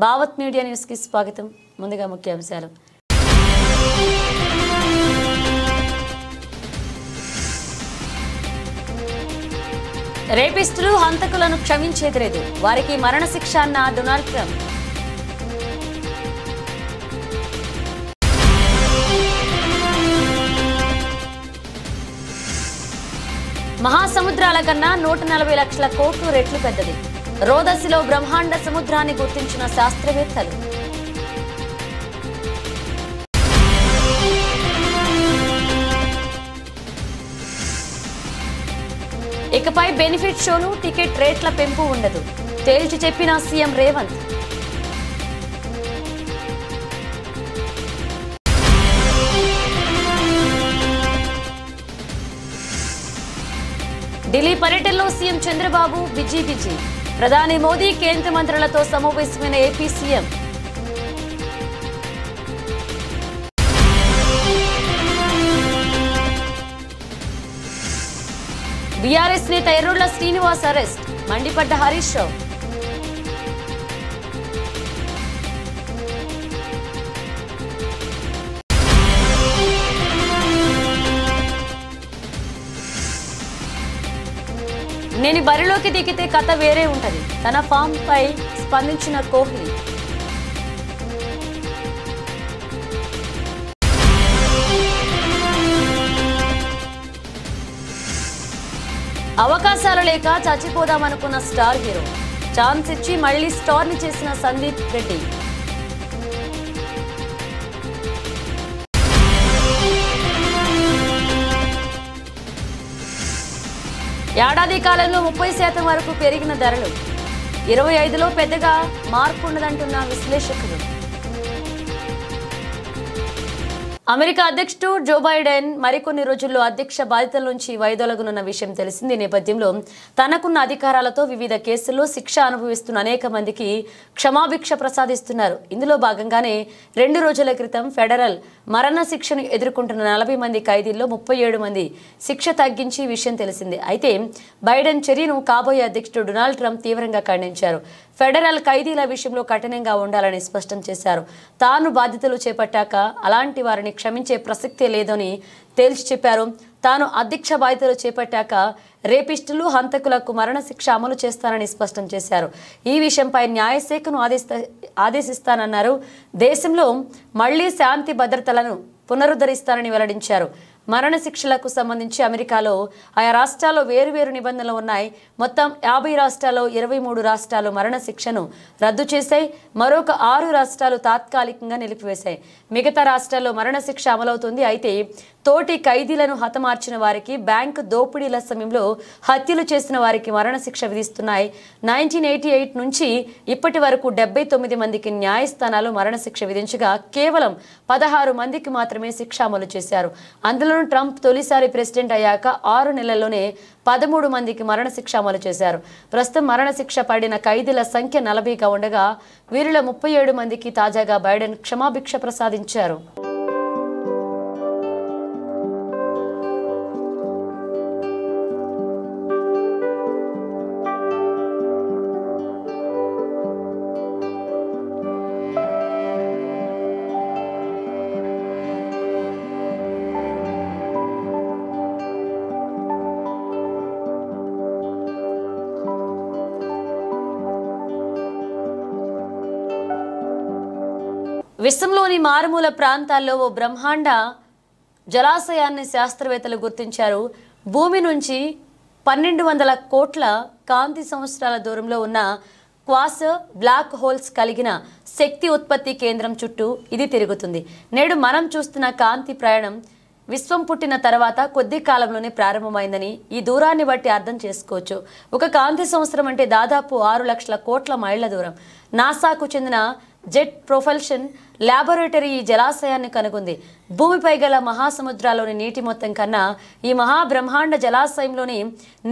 Bhavat media news కి స్వాగతం. ముందుగా ముఖ్యాంశాలు. రేపిస్టులు హంతకులను క్షమించేది లేదు, వారికి మరణశిక్ష అన్న డొనాల్డ్ ట్రంప్. మహాసముద్రాల కన్నా 140 లక్షల కోట్లు రెట్లు పెద్దది. రోదసిలో బ్రహ్మాండ సముద్రాన్ని గుర్తించిన శాస్త్రవేత్తలు. ఇకపై బెనిఫిట్ షోలు, టికెట్ రేట్ల పెంపు ఉండదు, తేల్చి చెప్పిన సీఎం రేవంత్. ఢిల్లీ పర్యటనలో సీఎం చంద్రబాబు బిజీ. ప్రధాని మోదీ కేంద్ర మంత్రులతో సమావేశమైన ఏపీ సీఎం. బీఆర్ఎస్ నేత ఎర్రోళ్ల శ్రీనివాస్ అరెస్ట్, మండిపడ్డ హరీష్ రావు. నేను బరిలోకి దిగితే కథ వేరే ఉంటది, తన ఫామ్ పై స్పందించిన కోహ్లీ. అవకాశాలు లేక చచ్చిపోదామనుకున్న స్టార్ హీరో, ఛాన్స్ ఇచ్చి మళ్లీ స్టార్ ని చేసిన సందీప్ రెడ్డి. ఏడాది కాలంలో 30% వరకు పెరిగిన ధరలు, 25లో పెద్దగా మార్పు ఉండదంటున్న విశ్లేషకులు. అమెరికా అధ్యక్షుడు జో బైడెన్ మరికొన్ని రోజుల్లో అధ్యక్ష బాధ్యతల నుంచి వైదొలగనున్న విషయం తెలిసింది. నేపథ్యంలో తనకున్న అధికారాలతో వివిధ కేసుల్లో శిక్ష అనుభవిస్తున్న అనేక మందికి క్షమాభిక్ష ప్రసాదిస్తున్నారు. ఇందులో భాగంగానే 2 రోజుల క్రితం ఫెడరల్ మరణ శిక్షను ఎదుర్కొంటున్న 40 మంది ఖైదీల్లో 37 మంది శిక్ష తగ్గించి విషయం తెలిసింది. అయితే బైడెన్ చర్యను కాబోయే అధ్యక్షుడు డొనాల్డ్ ట్రంప్ తీవ్రంగా ఖండించారు. ఫెడరల్ ఖైదీల విషయంలో కఠినంగా ఉండాలని స్పష్టం చేశారు. తాను బాధ్యతలు చేపట్టాక అలాంటి వారిని క్షమించే ప్రసక్తే లేదని తేల్చి చెప్పారు. తాను అధ్యక్ష బాధ్యతలు చేపట్టాక రేపిస్టులు, హంతకులకు మరణశిక్ష అమలు చేస్తానని స్పష్టం చేశారు. ఈ విషయంపై న్యాయశాఖను ఆదేశిస్తానన్నారు. దేశంలో మళ్లీ శాంతి భద్రతలను పునరుద్ధరిస్తానని వెల్లడించారు. మరణశిక్షలకు సంబంధించి అమెరికాలో ఆయా రాష్ట్రాల్లో వేరువేరు నిబంధనలు ఉన్నాయి. మొత్తం 50 రాష్ట్రాల్లో 23 రాష్ట్రాలు మరణశిక్షను రద్దు చేశాయి. మరొక 6 రాష్ట్రాలు తాత్కాలికంగా నిలిపివేశాయి. మిగతా రాష్ట్రాల్లో మరణశిక్ష అమలవుతుంది. అయితే తోటి ఖైదీలను హతమార్చిన వారికి, బ్యాంకు దోపిడీల సమయంలో హత్యలు చేసిన వారికి మరణశిక్ష విధిస్తున్నాయి. 1988 నుంచి ఇప్పటి వరకు 79 మందికి న్యాయస్థానాలు మరణశిక్ష విధించగా కేవలం 16 మందికి మాత్రమే శిక్ష అమలు చేశారు. అందులో ట్రంప్ తొలిసారి ప్రెసిడెంట్ అయ్యాక 6 నెలల్లోనే 13 మందికి మరణశిక్ష అమలు చేశారు. ప్రస్తుతం మరణశిక్ష పడిన ఖైదీల సంఖ్య 40గా ఉండగా వీరిలో 37 మందికి తాజాగా బైడెన్ క్షమాభిక్ష ప్రసాదించారు. విశ్వంలోని మారుమూల ప్రాంతాల్లో ఓ బ్రహ్మాండ జలాశయాన్ని శాస్త్రవేత్తలు గుర్తించారు. భూమి నుంచి 1200 కోట్ల కాంతి సంవత్సరాల దూరంలో ఉన్న క్వాసర్ బ్లాక్ హోల్స్ కలిగిన శక్తి ఉత్పత్తి కేంద్రం చుట్టూ ఇది తిరుగుతుంది. నేడు మనం చూస్తున్న కాంతి ప్రయాణం విశ్వం పుట్టిన తర్వాత కొద్ది కాలంలోనే ప్రారంభమైందని ఈ దూరాన్ని బట్టి అర్థం చేసుకోవచ్చు. ఒక కాంతి సంవత్సరం అంటే దాదాపు 6 లక్షల కోట్ల మైళ్ల దూరం. నాసాకు చెందిన జెట్ ప్రొపల్షన్ ల్యాబొరేటరీ ఈ జలాశయాన్ని కనుగొంది. భూమిపై గల మహాసముద్రాల్లోని నీటి మొత్తం కన్నా ఈ మహాబ్రహ్మాండ జలాశయంలోని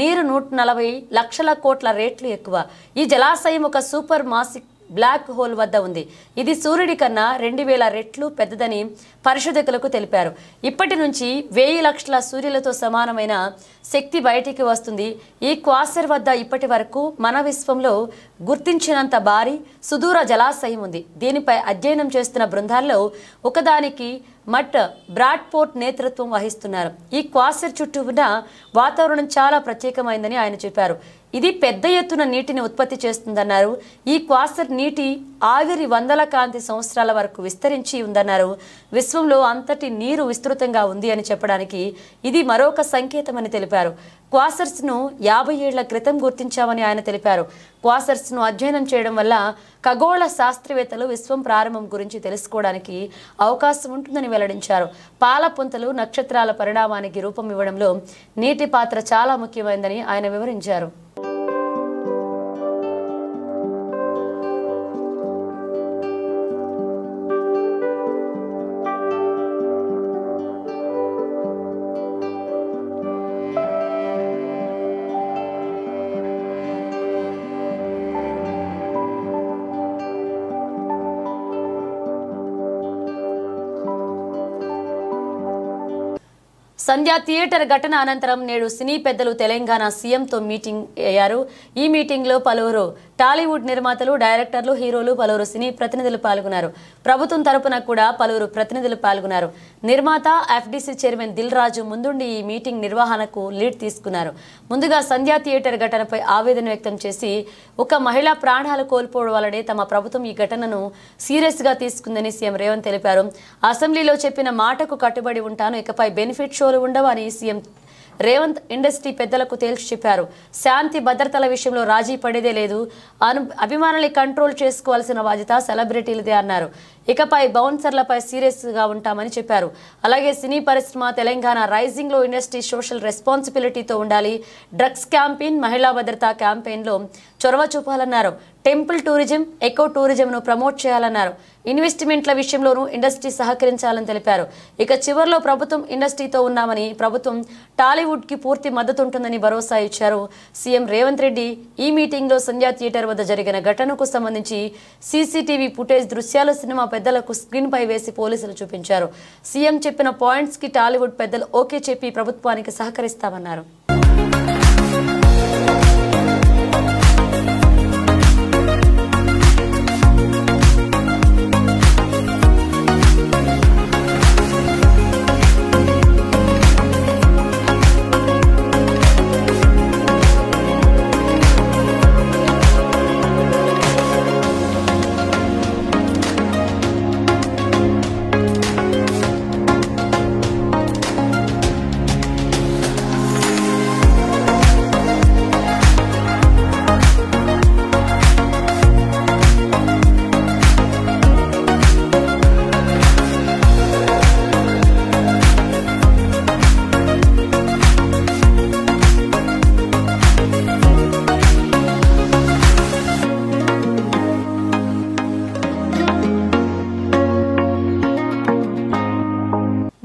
నీరు 140 లక్షల కోట్ల రేట్లు ఎక్కువ. ఈ జలాశయం ఒక సూపర్ మాసిక్ బ్లాక్ హోల్ వద్ద ఉంది. ఇది సూర్యుడి కన్నా 2000 రెట్లు పెద్దదని పరిశోధకులకు తెలిపారు. ఇప్పటి నుంచి 1000 లక్షల సూర్యులతో సమానమైన శక్తి బయటికి వస్తుంది. ఈ క్వాసర్ వద్ద ఇప్పటి వరకు మన విశ్వంలో గుర్తించినంత భారీ సుదూర జలాశయం ఉంది. దీనిపై అధ్యయనం చేస్తున్న బృందాల్లో ఒకదానికి మట్ బ్రాడ్పోర్ట్ నేతృత్వం వహిస్తున్నారు. ఈ క్వాసర్ చుట్టూ ఉన్న వాతావరణం చాలా ప్రత్యేకమైందని ఆయన చెప్పారు. ఇది పెద్ద ఎత్తున నీటిని ఉత్పత్తి చేస్తుందన్నారు. ఈ క్వాసర్ నీటి ఆవిరి వందల కాంతి సంవత్సరాల వరకు విస్తరించి ఉందన్నారు. విశ్వంలో అంతటి నీరు విస్తృతంగా ఉంది అని చెప్పడానికి ఇది మరొక సంకేతమని తెలిపారు. క్వాసర్స్ను 50 ఏళ్ల క్రితం గుర్తించామని ఆయన తెలిపారు. క్వాసర్స్ను అధ్యయనం చేయడం వల్ల ఖగోళ శాస్త్రవేత్తలు విశ్వం ప్రారంభం గురించి తెలుసుకోవడానికి అవకాశం ఉంటుందని వెల్లడించారు. పాల పుంతలు నక్షత్రాల పరిణామానికి రూపం ఇవ్వడంలో నీటి పాత్ర చాలా ముఖ్యమైనదని ఆయన వివరించారు. సంధ్య థియేటర్ ఘటన అనంతరం నేడు సినీ పెద్దలు తెలంగాణ సీఎంతో మీటింగ్ అయ్యారు. ఈ మీటింగ్లో పలువురు టాలీవుడ్ నిర్మాతలు, డైరెక్టర్లు, హీరోలు, పలువురు సినీ ప్రతినిధులు పాల్గొన్నారు. ప్రభుత్వం తరపున కూడా పలువురు ప్రతినిధులు పాల్గొన్నారు. నిర్మాత ఎఫ్డీసీ చైర్మన్ దిల్ రాజు ముందుండి ఈ మీటింగ్ నిర్వహణకు లీడ్ తీసుకున్నారు. ముందుగా సంధ్య థియేటర్ ఘటనపై ఆవేదన వ్యక్తం చేసి ఒక మహిళ ప్రాణాలు కోల్పోవడం వల్లనే తమ ప్రభుత్వం ఈ ఘటనను సీరియస్ గా తీసుకుందని సీఎం రేవంత్ తెలిపారు. అసెంబ్లీలో చెప్పిన మాటకు కట్టుబడి ఉంటాను, ఇకపై బెనిఫిట్ షోలు ఉండవని సీఎం రేవంత్ ఇండస్ట్రీ పెద్దలకు తేల్చి చెప్పారు. శాంతి భద్రతల విషయంలో రాజీ పడేదే లేదు. అభిమానుల్ని కంట్రోల్ చేసుకోవాల్సిన బాధ్యత సెలబ్రిటీలదే అన్నారు. ఇకపై బౌన్సర్లపై సీరియస్ గా ఉంటామని చెప్పారు. అలాగే సినీ పరిశ్రమ తెలంగాణ రైజింగ్ లో ఇండస్ట్రీ సోషల్ రెస్పాన్సిబిలిటీతో ఉండాలి. డ్రగ్స్ క్యాంపెయిన్, మహిళా భద్రతా క్యాంపెయిన్ లో చొరవ చూపాలన్నారు. టెంపుల్ టూరిజం, ఎకో టూరిజంను ప్రమోట్ చేయాలన్నారు. ఇన్వెస్ట్మెంట్ల విషయంలోనూ ఇండస్ట్రీ సహకరించాలని తెలిపారు. ఇక చివరిలో ప్రభుత్వం ఇండస్ట్రీతో ఉన్నామని, ప్రభుత్వం టాలీవుడ్ కి పూర్తి మద్దతు ఉంటుందని భరోసా ఇచ్చారు సీఎం రేవంత్ రెడ్డి. ఈ మీటింగ్ లో సంధ్య థియేటర్ వద్ద జరిగిన ఘటనకు సంబంధించి సీసీటీవీ ఫుటేజ్ దృశ్యాలు సినిమా పెద్దలకు స్క్రీన్ పై వేసి పోలీసులు చూపించారు. సీఎం చెప్పిన పాయింట్స్ కి టాలీవుడ్ పెద్దలు ఓకే చెప్పి ప్రభుత్వానికి సహకరిస్తామన్నారు.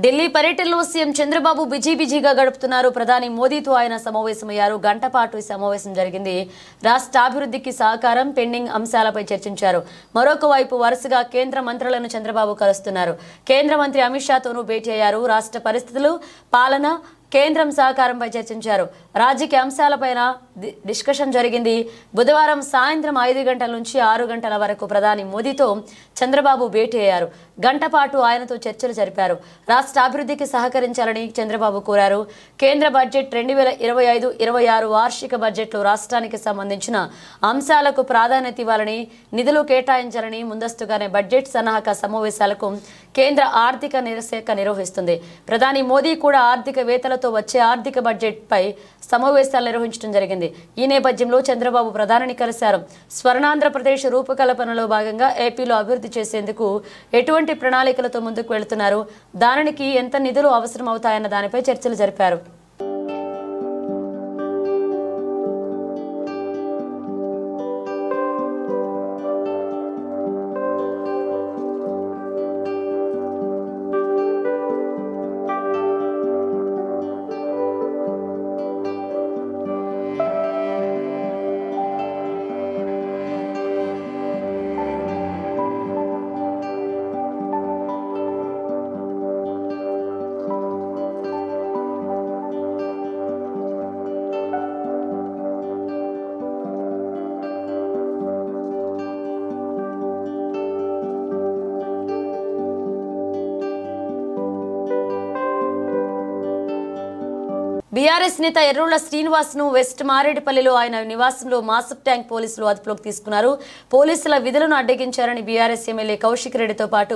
ఢిల్లీ పర్యటనలో సీఎం చంద్రబాబు బిజీగా గడుపుతున్నారు. ప్రధాని మోదీతో ఆయన సమావేశమయ్యారు. గంట పాటు ఈ సమావేశం జరిగింది. రాష్ట్ర అభివృద్ధికి సహకారం, పెండింగ్ అంశాలపై చర్చించారు. మరొక వైపు వరుసగా కేంద్ర మంత్రులను చంద్రబాబు కలుస్తున్నారు. కేంద్ర మంత్రి అమిత్ షాతోనూ భేటీ అయ్యారు. రాష్ట్ర పరిస్థితులు, పాలన, కేంద్రం సహకారంపై చర్చించారు. రాజకీయ అంశాలపైన డిస్కషన్ జరిగింది. బుధవారం సాయంత్రం 5 గంటల నుంచి 6 గంటల వరకు ప్రధాని మోదీతో చంద్రబాబు భేటీ అయ్యారు. గంట పాటు ఆయనతో చర్చలు జరిపారు. రాష్ట్ర అభివృద్ధికి సహకరించాలని చంద్రబాబు కోరారు. కేంద్ర బడ్జెట్ 2025-26 వార్షిక బడ్జెట్లో రాష్ట్రానికి సంబంధించిన అంశాలకు ప్రాధాన్యత ఇవ్వాలని, నిధులు కేటాయించాలని ముందస్తుగానే బడ్జెట్ సన్నాహక సమావేశాలకు కేంద్ర ఆర్థిక శాఖ నిర్వహిస్తుంది. ప్రధాని మోదీ కూడా ఆర్థికవేత్తలతో వచ్చే ఆర్థిక బడ్జెట్ పై సమావేశాలు నిర్వహించడం జరిగింది. ఈ నేపథ్యంలో చంద్రబాబు ప్రధానిని కలిశారు. స్వర్ణాంధ్రప్రదేశ్ రూపకల్పనలో భాగంగా ఏపీలో అభివృద్ధి చేసేందుకు ఎటువంటి ప్రణాళికలతో ముందుకు వెళుతున్నారు, దానికి ఎంత నిధులు అవసరం అవుతాయన్న దానిపై చర్చలు జరిపారు. బీఆర్ఎస్ నేత ఎర్రోళ్ల శ్రీనివాస్ ను వెస్ట్ మారేడుపల్లిలో ఆయన నివాసంలో మాసప్ ట్యాంక్ పోలీసులు అదుపులోకి తీసుకున్నారు. పోలీసుల విధులను అడ్డగించారని బీఆర్ఎస్ ఎమ్మెల్యే కౌశిక్ రెడ్డితో పాటు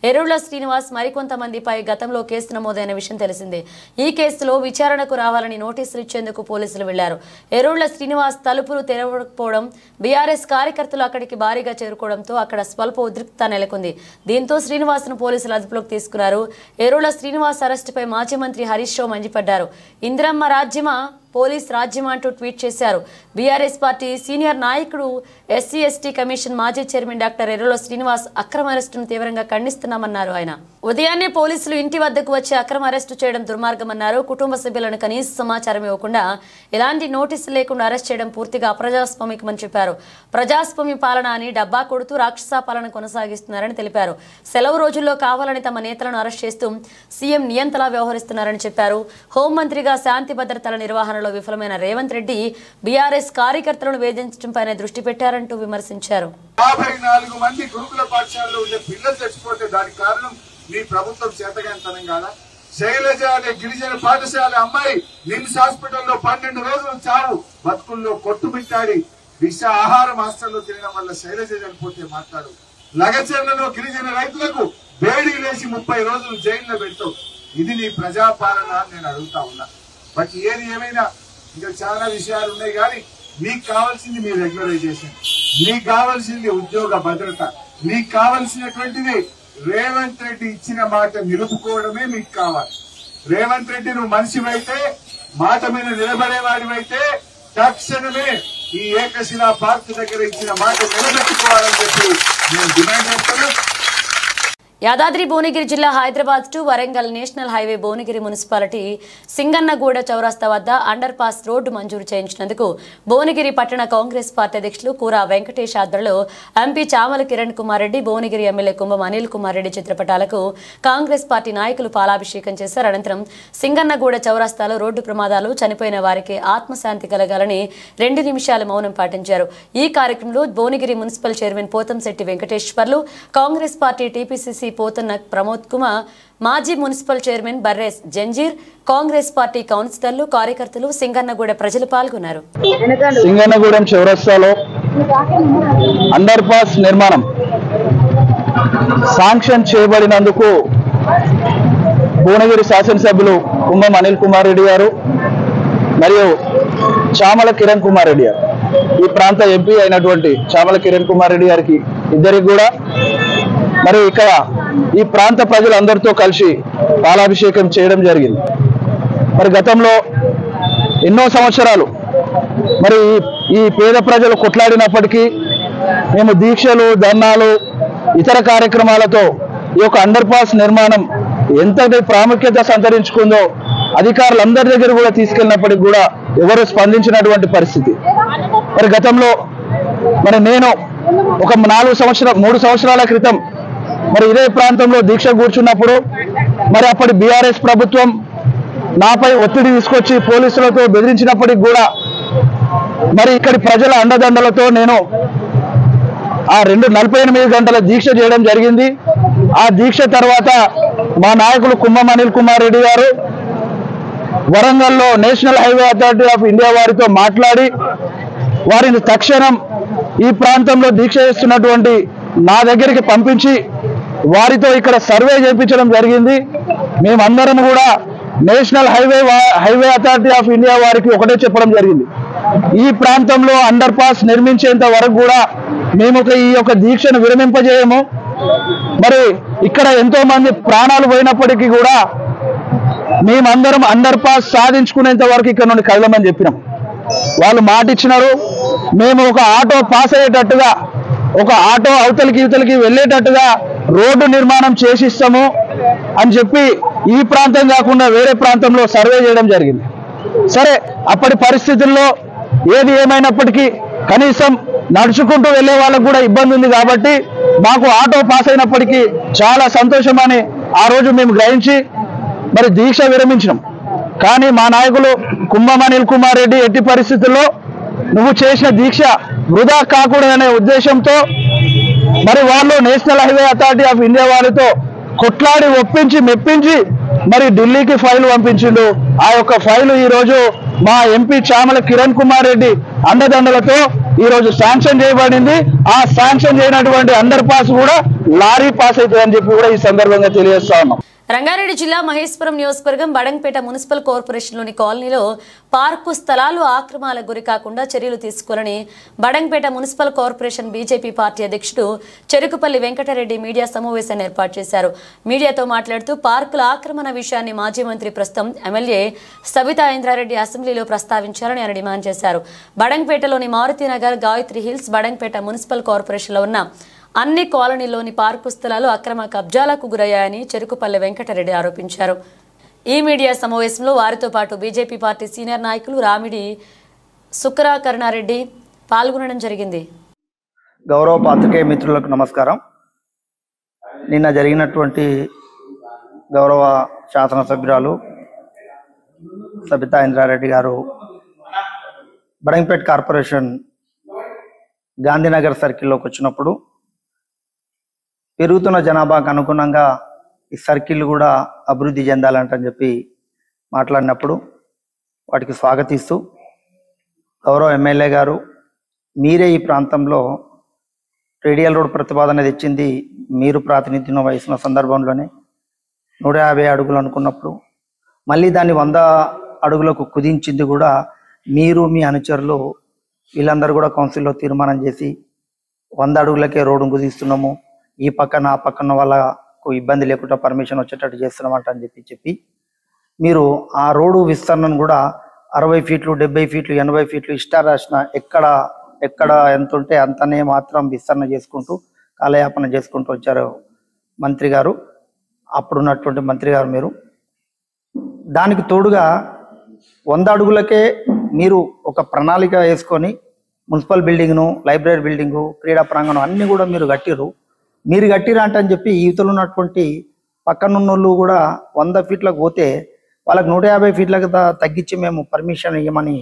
ఎర్రోళ్ల శ్రీనివాస్ మరికొంతమందిపై గతంలో కేసు నమోదైన విషయం తెలిసిందే. ఈ కేసులో విచారణకు రావాలని నోటీసులు ఇచ్చేందుకు పోలీసులు వెళ్లారు. ఎర్రోళ్ల శ్రీనివాస్ తలుపులు తెరవకపోవడం, బీఆర్ఎస్ కార్యకర్తలు అక్కడికి భారీగా చేరుకోవడంతో అక్కడ స్వల్ప ఉద్రిక్తత నెలకొంది. దీంతో శ్రీనివాస్ ను పోలీసులు అదుపులోకి తీసుకున్నారు. ఎర్రోళ్ల శ్రీనివాస్ అరెస్టుపై మాజీ మంత్రి హరీష్ రావు మండిపడ్డారు. ఇందిరమ్మ రాజ్యమా పోలీస్ రాజ్యం అంటూ ట్వీట్ చేశారు. బీఆర్ఎస్ పార్టీ సీనియర్ నాయకుడు ఎస్సీ ఎస్టీ కమిషన్ మాజీ చైర్మన్ డాక్టర్ ఎర్రోళ్ల శ్రీనివాస్ అక్రమ అరెస్టును తీవ్రంగా ఖండిస్తున్నామన్నారు. ఆయన ఉదయాన్నే పోలీసులు ఇంటి వద్దకు వచ్చి అక్రమ అరెస్టు చేయడం దుర్మార్గమన్నారు. కుటుంబ సభ్యులను కనీస సమాచారం ఇవ్వకుండా ఎలాంటి నోటీసులు లేకుండా అరెస్ట్ చేయడం పూర్తిగా అప్రజాస్వామికమని చెప్పారు. ప్రజాస్వామ్య పాలన అని డబ్బా కొడుతూ రాక్షస పాలన కొనసాగిస్తున్నారని తెలిపారు. సెలవు రోజుల్లో కావాలని తమ నేతలను అరెస్ట్ చేస్తూ సీఎం నియంతలా వ్యవహరిస్తున్నారని చెప్పారు. హోంమంత్రిగా శాంతి భద్రతల నిర్వహణలో విఫలమైన రేవంత్ రెడ్డి బీఆర్ఎస్ కార్యకర్తలను వేధించడంపైనే దృష్టి పెట్టారంటూ విమర్శించారు. 54 మంది గురుకుల పాఠశాలలో ఉండే పిల్లలు చచ్చిపోతే దానికి కారణం మీ ప్రభుత్వం చేతగానితనం కాదా? శైలజ అనే గిరిజన పాఠశాల అమ్మాయి నిమ్స్ హాస్పిటల్లో 12 రోజులు చావు బతుకుల్లో కొట్టుమిట్టాడి విష ఆహారం హాస్టల్లో తినడం వల్ల శైలజ చనిపోతే మాట్లాడు. లగచర్లలో గిరిజన రైతులకు వేడి లేచి 30 రోజులు జైల్లో పెడతావు. ఇది నీ ప్రజాపాలన నేను అడుగుతా ఉన్నా. బట్ ఏది ఏమైనా ఇంకా చాలా విషయాలు ఉన్నాయి. కానీ మీకు కావాల్సింది మీ రెగ్యులరైజేషన్, మీకు కావాల్సింది ఉద్యోగ భద్రత, మీకు కావాల్సినటువంటిది రేవంత్ రెడ్డి ఇచ్చిన మాట నిలుపుకోవడమే మీకు కావాలి. రేవంత్ రెడ్డి నువ్వు మనిషివైతే, మాట మీద నిలబడేవాడివైతే తక్షణమే ఈ ఏకశిలా పార్క్ దగ్గర ఇచ్చిన మాట నిలబెట్టుకోవాలని చెప్పి నేను డిమాండ్ చేస్తాను. యాదాద్రి భువనగిరి జిల్లా Hyderabad to Warangal national highway Bhuvanagiri municipality Singannaguda చౌరస్తా వద్ద అండర్ పాస్ రోడ్డు మంజూరు చేయించినందుకు భువనగిరి పట్టణ కాంగ్రెస్ పార్టీ అధ్యక్షులు కూరా వెంకటేష్ ఆధ్వర్యంలో ఎంపీ చామల కిరణ్ కుమార్ రెడ్డి, భువనగిరి ఎమ్మెల్యే కుంభం అనిల్ కుమార్ రెడ్డి చిత్రపటాలకు కాంగ్రెస్ పార్టీ నాయకులు పాలాభిషేకం చేశారు. అనంతరం సింగన్నగూడ చౌరస్తాలో రోడ్డు ప్రమాదాలు, చనిపోయిన వారికి ఆత్మశాంతి కలగాలని 2 నిమిషాలు మౌనం పాటించారు. ఈ కార్యక్రమంలో Bhuvanagiri municipal chairman Pothamsetty Venkateshwarlu, Congress party TPCC Pothanna Pramod Kumar, మాజీ మున్సిపల్ చైర్మన్ బర్రేస్ జంజీర్, కాంగ్రెస్ పార్టీ కౌన్సిలర్లు, కార్యకర్తలు, సింగన్నగూడ ప్రజలు పాల్గొన్నారు. సింగన్నగూడెం చౌరస్తాలో అండర్ పాస్ నిర్మాణం శాంక్షన్ చేయబడినందుకు భువనగిరి శాసనసభ్యులు కుంభం అనిల్ కుమార్ రెడ్డి గారు మరియు చామల కిరణ్ కుమార్ రెడ్డి గారు, ఈ ప్రాంత ఎంపీ అయినటువంటి చామల కిరణ్ కుమార్ రెడ్డి గారికి ఇద్దరికి కూడా మరి ఇక్కడ ఈ ప్రాంత ప్రజలందరితో కలిసి పాలాభిషేకం చేయడం జరిగింది. మరి గతంలో ఎన్నో సంవత్సరాలు మరి ఈ పేద ప్రజలు కొట్లాడినప్పటికీ మేము దీక్షలు, ధర్నాలు, ఇతర కార్యక్రమాలతో ఈ యొక్క అండర్ పాస్ నిర్మాణం ఎంతటి ప్రాముఖ్యత సంతరించుకుందో అధికారులందరి దగ్గర కూడా తీసుకెళ్ళినప్పటికీ కూడా ఎవరు స్పందించినటువంటి పరిస్థితి. మరి గతంలో మరి నేను ఒక 3 సంవత్సరాల క్రితం మరి ఇదే ప్రాంతంలో దీక్ష కూర్చున్నప్పుడు మరి అప్పటి బీఆర్ఎస్ ప్రభుత్వం నాపై ఒత్తిడి తీసుకొచ్చి పోలీసులతో బెదిరించినప్పటికి కూడా మరి ఇక్కడి ప్రజల అండదండలతో నేను ఆ 48 గంటల దీక్ష చేయడం జరిగింది. ఆ దీక్ష తర్వాత మా నాయకులు కుంభం అనిల్ కుమార్ రెడ్డి గారు వరంగల్లో national highway authority of India వారితో మాట్లాడి వారిని తక్షణం ఈ ప్రాంతంలో దీక్ష చేస్తున్నటువంటి నా దగ్గరికి పంపించి వారితో ఇక్కడ సర్వే చేయించడం జరిగింది. మేమందరం కూడా national highway authority of India వారికి ఒకటే చెప్పడం జరిగింది, ఈ ప్రాంతంలో అండర్ పాస్ నిర్మించేంత వరకు కూడా మేము ఈ యొక్క దీక్షను విరమింపజేయము. మరి ఇక్కడ ఎంతో మంది ప్రాణాలు పోయినప్పటికీ కూడా మేమందరం అండర్ పాస్ సాధించుకునేంత వరకు ఇక్కడ నుండి కదలమని చెప్పినాం. వాళ్ళు మాట ఇచ్చినారు, మేము ఒక ఆటో పాస్ అయ్యేటట్టుగా, ఒక ఆటో అవతలికి ఇవతలికి వెళ్ళేటట్టుగా రోడ్డు నిర్మాణం చేసిస్తాము అని చెప్పి ఈ ప్రాంతం కాకుండా వేరే ప్రాంతంలో సర్వే చేయడం జరిగింది. సరే, అప్పటి పరిస్థితుల్లో ఏది ఏమైనప్పటికీ కనీసం నడుచుకుంటూ వెళ్ళే వాళ్ళకు కూడా ఇబ్బంది ఉంది కాబట్టి మాకు ఆటో పాస్ అయినప్పటికీ చాలా సంతోషమని ఆ రోజు మేము గ్రహించి మరి దీక్ష విరమించినాం. కానీ మా నాయకులు కుంభం అనిల్ కుమార్ రెడ్డి ఎట్టి పరిస్థితుల్లో నువ్వు చేసిన దీక్ష వృధా కాకూడదనే ఉద్దేశంతో మరి వాళ్ళు national highway authority of India వారితో కొట్లాడి ఒప్పించి మెప్పించి మరి ఢిల్లీకి ఫైల్ పంపించిండు. ఆ యొక్క ఫైల్ ఈ రోజు మా ఎంపీ చామల కిరణ్ కుమార్ రెడ్డి అండదండలతో ఈ రోజు శాంక్షన్ చేయబడింది. ఆ శాంక్షన్ చేయనటువంటి అండర్ పాస్ కూడా లారీ పాస్ అవుతుందని చెప్పి కూడా ఈ సందర్భంగా తెలియజేస్తా ఉన్నాం. రంగారెడ్డి జిల్లా మహేశ్వరం నియోజకవర్గం బడంగపేట మున్సిపల్ కార్పొరేషన్లోని కాలనీలో పార్కు స్థలాలు ఆక్రమణలకు గురి కాకుండా చర్యలు తీసుకోవాలని Badangpet municipal corporation BJP party అధ్యక్షుడు చెరుకుపల్లి వెంకటరెడ్డి మీడియా సమావేశాన్ని ఏర్పాటు చేశారు. మీడియాతో మాట్లాడుతూ పార్కుల ఆక్రమణ విషయాన్ని మాజీ మంత్రి ప్రస్తుతం ఎమ్మెల్యే సబితా ఇంద్రారెడ్డి అసెంబ్లీలో ప్రస్తావించాలని ఆయన డిమాండ్ చేశారు. బడంగపేటలోని మారుతినగర్, గాయత్రి హిల్స్, బడంగపేట మున్సిపల్ కార్పొరేషన్లో ఉన్న అన్ని కాలనీలోని పార్కు స్థలాలు అక్రమ కబ్జాలకు గురయ్యాయని చెరుకుపల్లి వెంకటరెడ్డి ఆరోపించారు. ఈ మీడియా సమావేశంలో వారితో పాటు బీజేపీ పార్టీ సీనియర్ నాయకులు రామిడి సుకరాకరణారెడ్డి పాల్గొనడం జరిగింది. గౌరవ పాత్రికేయ మిత్రులకు నమస్కారం. నిన్న జరిగినటువంటి గౌరవ శాసనసభ్యురాలు సబితా ఇంద్రారెడ్డి గారు బడంగపేట కార్పొరేషన్ గాంధీనగర్ సర్కిల్లోకి వచ్చినప్పుడు పెరుగుతున్న జనాభాకు అనుగుణంగా ఈ సర్కిల్ కూడా అభివృద్ధి చెందాలంటని చెప్పి మాట్లాడినప్పుడు వాటికి స్వాగతిస్తూ గౌరవ ఎమ్మెల్యే గారు మీరే ఈ ప్రాంతంలో రేడియల్ రోడ్ ప్రతిపాదన తెచ్చింది మీరు ప్రాతినిధ్యం వహిస్తున్న సందర్భంలోనే 150 అడుగులు అనుకున్నప్పుడు మళ్ళీ దాన్ని 100 అడుగులకు కుదించింది కూడా మీరు మీ అనుచరులు వీళ్ళందరూ కూడా కౌన్సిల్లో తీర్మానం చేసి 100 అడుగులకే రోడ్డు కుదిస్తున్నాము, ఈ పక్కన ఆ పక్కన వాళ్ళకు ఇబ్బంది లేకుండా పర్మిషన్ వచ్చేటట్టు చేస్తున్నామంట అని చెప్పి మీరు ఆ రోడ్డు విస్తరణను కూడా 60 ఫీట్లు, 70 ఫీట్లు, 80 ఫీట్లు ఇష్టారాసిన ఎక్కడ ఎంత ఉంటే అంతనే మాత్రం విస్తరణ చేసుకుంటూ కాలయాపన చేసుకుంటూ వచ్చారు మంత్రి గారు, అప్పుడున్నటువంటి మంత్రి గారు. మీరు దానికి తోడుగా 100 అడుగులకే మీరు ఒక ప్రణాళిక వేసుకొని మున్సిపల్ బిల్డింగ్ను, లైబ్రరీ బిల్డింగు, క్రీడా ప్రాంగణం అన్నీ కూడా మీరు కట్టిరు. మీరు కట్టిరా అంటని చెప్పి యువతలు ఉన్నటువంటి పక్కనున్నోళ్ళు కూడా 100 ఫీట్లకు పోతే వాళ్ళకి 150 ఫీట్లకు తగ్గించి మేము పర్మిషన్ ఇవ్వమని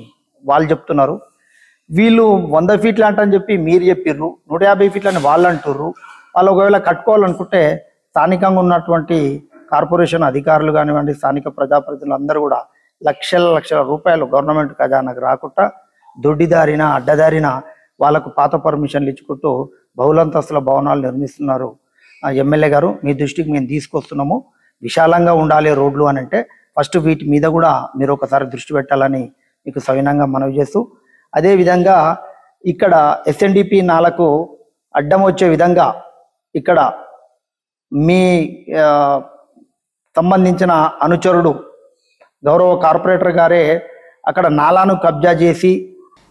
వాళ్ళు చెప్తున్నారు. వీళ్ళు 100 ఫీట్లు అంటని చెప్పి మీరు చెప్పిర్రు, 150 ఫీట్లని వాళ్ళు అంటుర్రు. వాళ్ళు ఒకవేళ కట్టుకోవాలనుకుంటే స్థానికంగా ఉన్నటువంటి కార్పొరేషన్ అధికారులు కానివ్వండి, స్థానిక ప్రజాప్రతినిధులు అందరూ కూడా లక్షల రూపాయలు గవర్నమెంట్ ఖజానాకు రాకుండా దొడ్డిదారిన అడ్డదారిన వాళ్ళకు పాత పర్మిషన్లు ఇచ్చుకుంటూ బహుళంతస్తుల భవనాలు నిర్మిస్తున్నారు. ఎమ్మెల్యే గారు మీ దృష్టికి మేము తీసుకొస్తున్నాము, విశాలంగా ఉండాలి రోడ్లు అని అంటే ఫస్ట్ వీటి మీద కూడా మీరు ఒకసారి దృష్టి పెట్టాలని మీకు సవినంగా మనవి చేస్తూ, అదేవిధంగా ఇక్కడ ఎస్ఎన్డిపి నాలకు అడ్డం వచ్చే విధంగా ఇక్కడ మీ సంబంధించిన అనుచరుడు గౌరవ కార్పొరేటర్ గారే అక్కడ నాలాను కబ్జా చేసి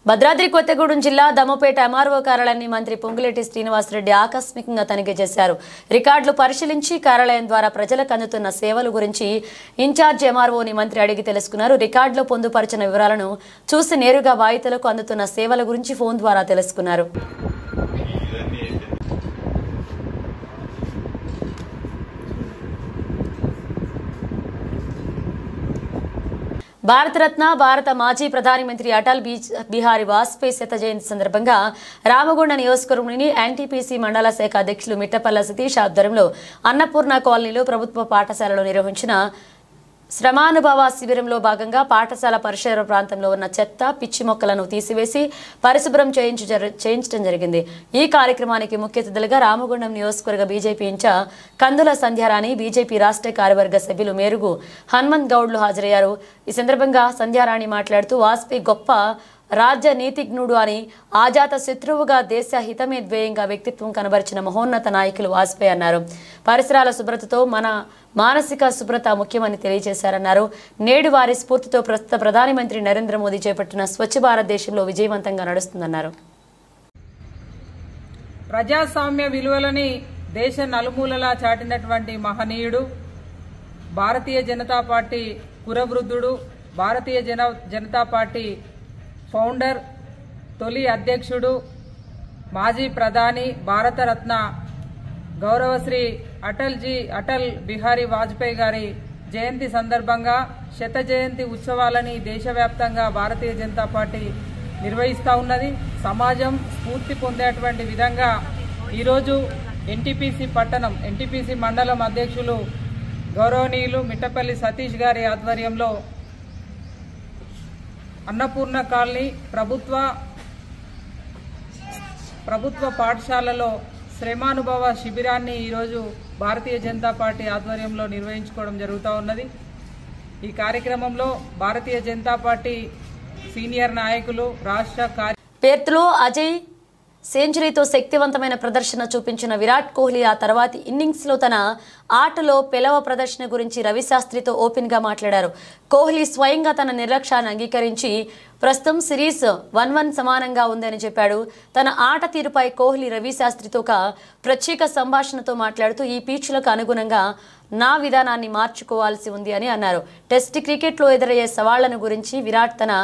భద్రాద్రి కొత్తగూడెం జిల్లా దమ్మపేట ఎంఆర్ఓ కార్యాలయాన్ని మంత్రి పొంగులేటి శ్రీనివాసరెడ్డి ఆకస్మికంగా తనిఖీ చేశారు. రికార్డులు పరిశీలించి కార్యాలయం ద్వారా ప్రజలకు అందుతున్న సేవల గురించి ఇన్ఛార్జ్ ఎంఆర్ఓని మంత్రి అడిగి తెలుసుకున్నారు. రికార్డులో పొందుపరిచిన వివరాలను చూసి నేరుగా బాధితులకు అందుతున్న సేవల గురించి ఫోన్ ద్వారా తెలుసుకున్నారు. భారతరత్న భారత మాజీ ప్రధానమంత్రి అటల్ బిహారీ వాజ్పేయి శత జయంతి సందర్భంగా రామగుండ నియోజకవర్గంలోని ఎన్టీపీసీ మండల శాఖ అధ్యక్షులు మిట్టపల్ల సతీష్ ఆధ్వర్యంలో అన్నపూర్ణ కాలనీలో ప్రభుత్వ పాఠశాలలో నిర్వహించిన శ్రమానుభవ శిబిరంలో భాగంగా పాఠశాల పరిసర ప్రాంతంలో ఉన్న చెత్త, పిచ్చి మొక్కలను తీసివేసి పరిశుభ్రం చేయించడం జరిగింది. ఈ కార్యక్రమానికి ముఖ్య అతిథులుగా రామగుండం నియోజకవర్గ బీజేపీ ఇన్ఛార్జ్ కందుల సంధ్యారాణి, బీజేపీ రాష్ట్ర కార్యవర్గ సభ్యులు మేరుగు హనుమంత్ గౌడ్లు హాజరయ్యారు. ఈ సందర్భంగా సంధ్యారాణి మాట్లాడుతూ వాజ్పేయి గొప్ప రాజనీతిజ్ఞుడు అని, ఆజాత శత్రువుగా దేశ హితమే ధ్యేయంగా వ్యక్తిత్వం కనబరిచిన మహోన్నత నాయకులు వాజ్పేయి అన్నారు. పరిసరాల శుభ్రతతో మన మానసిక శుభ్రత ముఖ్యమని తెలియజేశారన్నారు. నేడు వారి స్ఫూర్తితో ప్రస్తుత ప్రధానమంత్రి నరేంద్ర మోదీ చేపట్టిన స్వచ్ఛ భారత్ దేశంలో విజయవంతంగా నడుస్తుందన్నారు. ప్రజాస్వామ్య విలువలని దేశ నలుమూలలా చాటినటువంటి మహనీయుడు, Bharatiya Janata party కురవృద్ధుడు, Bharatiya Janata party founder, తొలి అధ్యక్షుడు, మాజీ ప్రధాని, భారతరత్న గౌరవశ్రీ అటల్ బిహారీ వాజ్పేయి గారి జయంతి సందర్భంగా శత జయంతి ఉత్సవాలని దేశవ్యాప్తంగా భారతీయ జనతా పార్టీ నిర్వహిస్తూ ఉన్నది. సమాజం స్ఫూర్తి పొందేటువంటి విధంగా ఈరోజు ఎన్టీపీసీ మండలం అధ్యక్షులు గౌరవనీయులు మిట్టపల్లి సతీష్ గారి ఆధ్వర్యంలో అన్నపూర్ణ కాలనీ ప్రభుత్వ పాఠశాలలో శ్రమానుభవ శిబిరాన్ని ఈరోజు భారతీయ జనతా పార్టీ ఆధ్వర్యంలో నిర్వహించుకోవడం జరుగుతూ ఉన్నది. ఈ కార్యక్రమంలో భారతీయ జనతా పార్టీ సీనియర్ నాయకులు రాష్ట్ర పేర్తులో అజయ్ సెంచరీతో శక్తివంతమైన ప్రదర్శన చూపించిన విరాట్ కోహ్లీ ఆ తర్వాతి ఇన్నింగ్స్లో తన ఆటలో పెలవ ప్రదర్శన గురించి రవిశాస్త్రితో ఓపెన్గా మాట్లాడారు. కోహ్లీ స్వయంగా తన నిర్లక్ష్యాన్ని అంగీకరించి ప్రస్తుతం సిరీస్ 1-1 సమానంగా ఉందని చెప్పాడు. తన ఆట తీరుపై కోహ్లీ రవిశాస్త్రితో ఒక ప్రత్యేక సంభాషణతో మాట్లాడుతూ ఈ పిచ్లకు అనుగుణంగా నా విధానాన్ని మార్చుకోవాల్సి ఉంది అని అన్నారు. టెస్ట్ క్రికెట్లో ఎదురయ్యే సవాళ్లను గురించి విరాట్ తన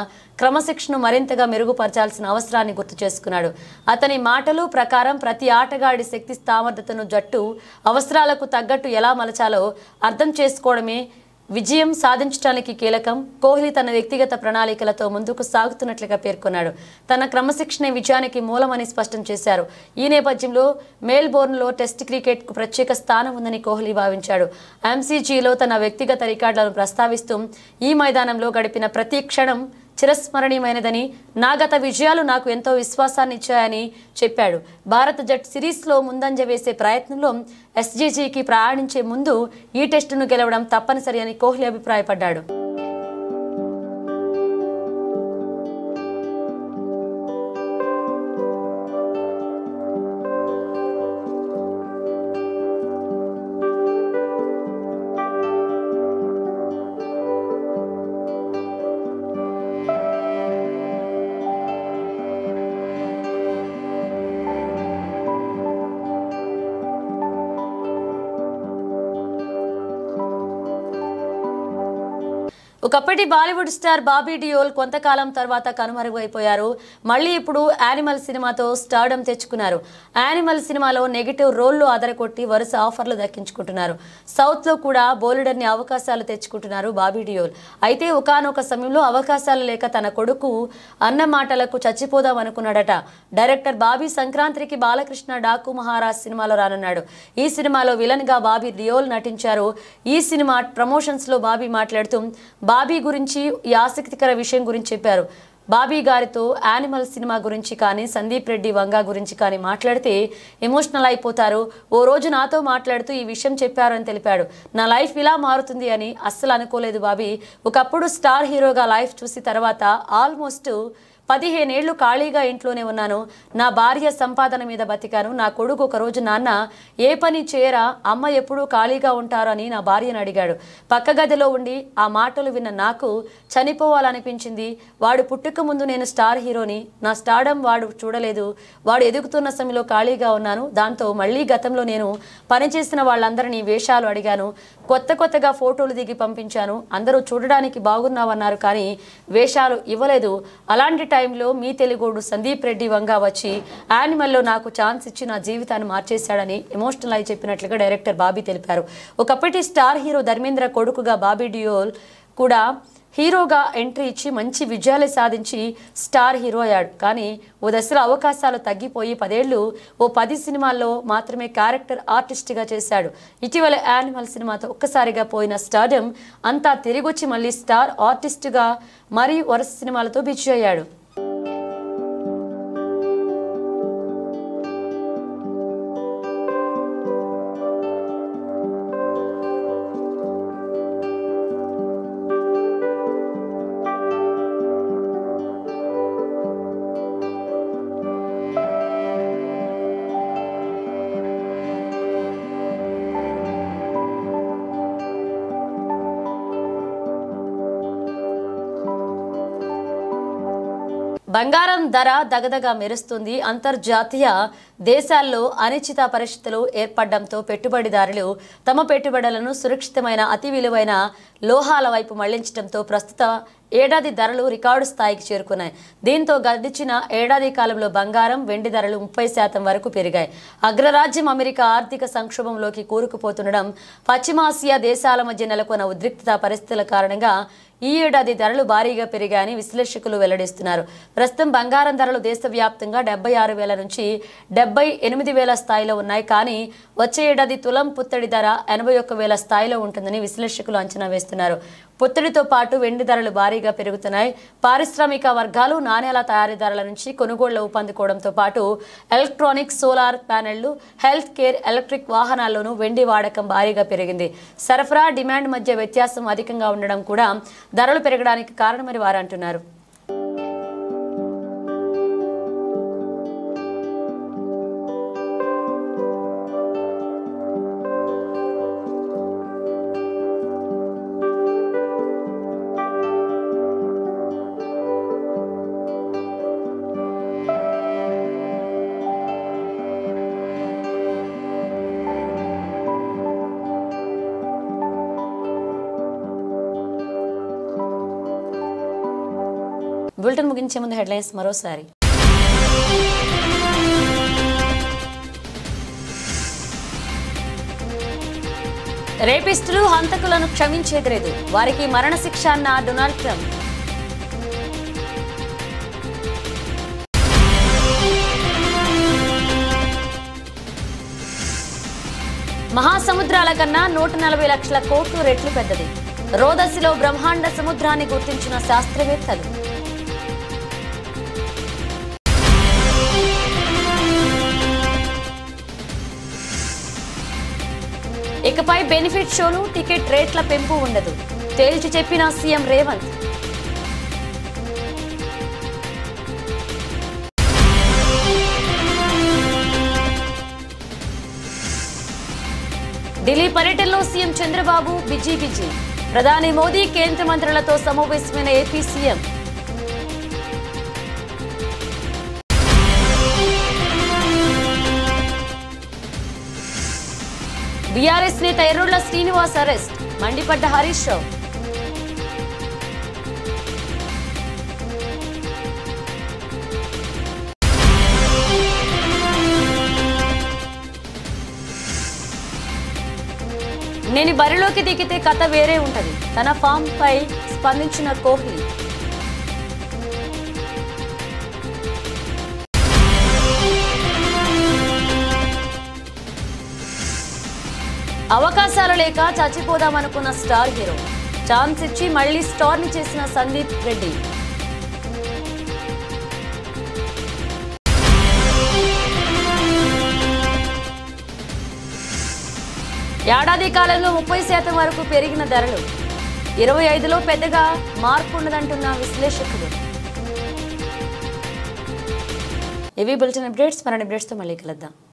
క్రమశిక్షణను మరింతగా మెరుగుపరచాల్సిన అవసరాన్ని గుర్తు చేసుకున్నాడు. అతని మాటలు ప్రకారం ప్రతి ఆటగాడి శక్తి సామర్థ్యతను జట్టు అవసరాలకు తగ్గట్టు ఎలా మలచాలో అర్థం చేసుకోవడమే విజయం సాధించడానికి కీలకం. కోహ్లీ తన వ్యక్తిగత ప్రణాళికలతో ముందుకు సాగుతున్నట్లుగా పేర్కొన్నాడు. తన క్రమశిక్షణ విజయానికి మూలమని స్పష్టం చేశారు. ఈ నేపథ్యంలో మెల్బోర్న్లో టెస్ట్ క్రికెట్కు ప్రత్యేక స్థానం ఉందని కోహ్లీ భావించాడు. ఎంసీజీలో తన వ్యక్తిగత రికార్డులను ప్రస్తావిస్తూ ఈ మైదానంలో గడిపిన ప్రతి క్షణం చిరస్మరణీయమైనదని, నా గత విజయాలు నాకు ఎంతో విశ్వాసాన్ని ఇచ్చాయని చెప్పాడు. భారత జట్టు సిరీస్లో ముందంజ వేసే ప్రయత్నంలో ఎస్జీజీకి ప్రయాణించే ముందు ఈ టెస్టును గెలవడం తప్పనిసరి అని కోహ్లీ అభిప్రాయపడ్డాడు. ఒకప్పటి బాలీవుడ్ స్టార్ బాబీ డియోల్ కొంతకాలం తర్వాత కనుమరుగైపోయారు. మళ్ళీ ఇప్పుడు యానిమల్ సినిమాతో స్టార్డమ్ తెచ్చుకున్నారు. యానిమల్ సినిమాలో నెగిటివ్ రోల్లో అదరకొట్టి వరుస ఆఫర్లు దక్కించుకుంటున్నారు. సౌత్లో కూడా బోలెడన్ని అవకాశాలు తెచ్చుకుంటున్నారు బాబీ డియోల్. అయితే ఒకానొక సమయంలో అవకాశాలు లేక తన కొడుకు అన్న మాటలకు చచ్చిపోదాం అనుకున్నాడట. డైరెక్టర్ బాబీ సంక్రాంతికి బాలకృష్ణ డాకు మహారాజ్ సినిమాలో రానున్నాడు. ఈ సినిమాలో విలన్ గా బాబీ డియోల్ నటించారు. ఈ సినిమా ప్రమోషన్స్ లో బాబీ మాట్లాడుతూ బాబీ గురించి ఈ ఆసక్తికర విషయం గురించి చెప్పారు. బాబీ గారితో యానిమల్ సినిమా గురించి కానీ సందీప్ రెడ్డి వంగా గురించి కానీ మాట్లాడితే ఎమోషనల్ అయిపోతారు. ఓ రోజు నాతో మాట్లాడుతూ ఈ విషయం చెప్పారు అని తెలిపాడు. నా లైఫ్ ఇలా మారుతుంది అని అస్సలు అనుకోలేదు బాబీ. ఒకప్పుడు స్టార్ హీరోగా లైఫ్ చూసి తర్వాత ఆల్మోస్ట్ 15 ఏళ్లు ఖాళీగా ఇంట్లోనే ఉన్నాను. నా భార్య సంపాదన మీద బతికాను. నా కొడుకు ఒకరోజు నాన్న ఏ పని చేయరా, అమ్మ ఎప్పుడూ ఖాళీగా ఉంటారు అని నా భార్యను అడిగాడు. పక్క గదిలో ఉండి ఆ మాటలు విన్న నాకు చనిపోవాలనిపించింది. వాడు పుట్టుక ముందు నేను స్టార్ హీరోని, నా స్టార్డమ్ వాడు చూడలేదు. వాడు ఎదుగుతున్న సమయంలో ఖాళీగా ఉన్నాను. దాంతో మళ్ళీ గతంలో నేను పనిచేసిన వాళ్ళందరినీ వేషాలు అడిగాను. కొత్తగా ఫోటోలు దిగి పంపించాను. అందరూ చూడడానికి బాగున్నావన్నారు కానీ వేషాలు ఇవ్వలేదు. అలాంటి టైంలో మీ తెలుగోడు సందీప్ రెడ్డి వంగా వచ్చి యానిమల్లో నాకు ఛాన్స్ ఇచ్చి నా జీవితాన్ని మార్చేశాడని ఎమోషనల్ అయి చెప్పినట్లుగా డైరెక్టర్ బాబీ తెలిపారు. ఒకప్పటి స్టార్ హీరో ధర్మేంద్ర కొడుకుగా బాబీ డియోల్ కూడా హీరోగా ఎంట్రీ ఇచ్చి మంచి విజయాలు సాధించి స్టార్ హీరో అయ్యాడు. కానీ ఓ దశలో అవకాశాలు తగ్గిపోయి 10 ఏళ్లు ఓ 10 సినిమాల్లో మాత్రమే క్యారెక్టర్ ఆర్టిస్ట్గా చేశాడు. ఇటీవల యానిమల్ సినిమాతో ఒక్కసారిగా పోయిన స్టార్డమ్ అంతా తిరిగొచ్చి మళ్ళీ స్టార్ ఆర్టిస్ట్గా మరీ వరుస సినిమాలతో బిజీ అయ్యాడు. బంగారం ధర దగదగా మెరుస్తుంది. అంతర్జాతీయ దేశాల్లో అనిశ్చిత పరిస్థితులు ఏర్పడడంతో పెట్టుబడిదారులు తమ పెట్టుబడులను సురక్షితమైన అతి విలువైన లోహాల వైపు మళ్లించడంతో ప్రస్తుత ఏడాది ధరలు రికార్డు స్థాయికి చేరుకున్నాయి. దీంతో గడిచిన ఏడాది కాలంలో బంగారం, వెండి ధరలు 30% వరకు పెరిగాయి. అగ్రరాజ్యం అమెరికా ఆర్థిక సంక్షోభంలోకి కూరుకుపోతుండడం, పశ్చిమాసియా దేశాల మధ్య నెలకొన్న ఉద్రిక్తత పరిస్థితుల కారణంగా ఈ ఏడాది ధరలు భారీగా పెరిగాయని విశ్లేషకులు వెల్లడిస్తున్నారు. ప్రస్తుతం బంగారం ధరలు దేశవ్యాప్తంగా 76,000 నుంచి 78,000 స్థాయిలో ఉన్నాయి. కానీ వచ్చే ఏడాది తులం పుత్తడి ధర 81,000 స్థాయిలో ఉంటుందని విశ్లేషకులు అంచనా వేస్తున్నారు. పుత్తడితో పాటు వెండి ధరలు భారీగా పెరుగుతున్నాయి. పారిశ్రామిక వర్గాలు నాణేల తయారీదారుల నుంచి కొనుగోళ్లు ఊపందుకోవడంతో పాటు ఎలక్ట్రానిక్స్, సోలార్ ప్యానెళ్లు, హెల్త్ కేర్, ఎలక్ట్రిక్ వాహనాల్లోనూ వెండి వాడకం భారీగా పెరిగింది. సరఫరా, డిమాండ్ మధ్య వ్యత్యాసం అధికంగా ఉండడం కూడా ధరలు పెరగడానికి కారణమని వారు అంటున్నారు. బులెటిన్ ముగించే ముందు హెడ్లైన్స్ మరోసారి. రేపిస్టులు, హంతకులను క్షమించేది లేదు, వారికి మరణశిక్ష అన్న డొనాల్డ్ ట్రంప్. మహాసముద్రాల కన్నా 140 లక్షల కోట్లు రెట్లు పెద్దది. రోదసిలో బ్రహ్మాండ సముద్రాన్ని గుర్తించిన శాస్త్రవేత్తలు. ఇకపై బెనిఫిట్ షోలు, టికెట్ రేట్ల పెంపు ఉండదు, తేల్చి చెప్పిన సీఎం రేవంత్. ఢిల్లీ పర్యటనలో సీఎం చంద్రబాబు బిజీ. ప్రధాని మోదీ, కేంద్ర మంత్రులతో సమావేశమైన ఏపీ సీఎం. బీఆర్ఎస్ నేత ఎర్రోళ్ల శ్రీనివాస్ అరెస్ట్, మండిపడ్డ హరీష్ రావు. నేను బరిలోకి దిగితే కథ వేరే ఉంటది, తన ఫామ్ పై స్పందించిన కోహ్లీ. అవకాశాలు లేక చచ్చిపోదామనుకున్న స్టార్ హీరో, ఛాన్స్ ఇచ్చి మళ్లీ స్టార్ ని చేసిన సందీప్ రెడ్డి. ఏడాది కాలంలో 30% వరకు పెరిగిన ధరలు, 25లో పెద్దగా మార్పు ఉండదంటున్న విశ్లేషకులు. ఇవి బులెటిన్ అప్డేట్స్. మరిన్ని అప్డేట్స్తో మళ్ళీ కలుద్దాం.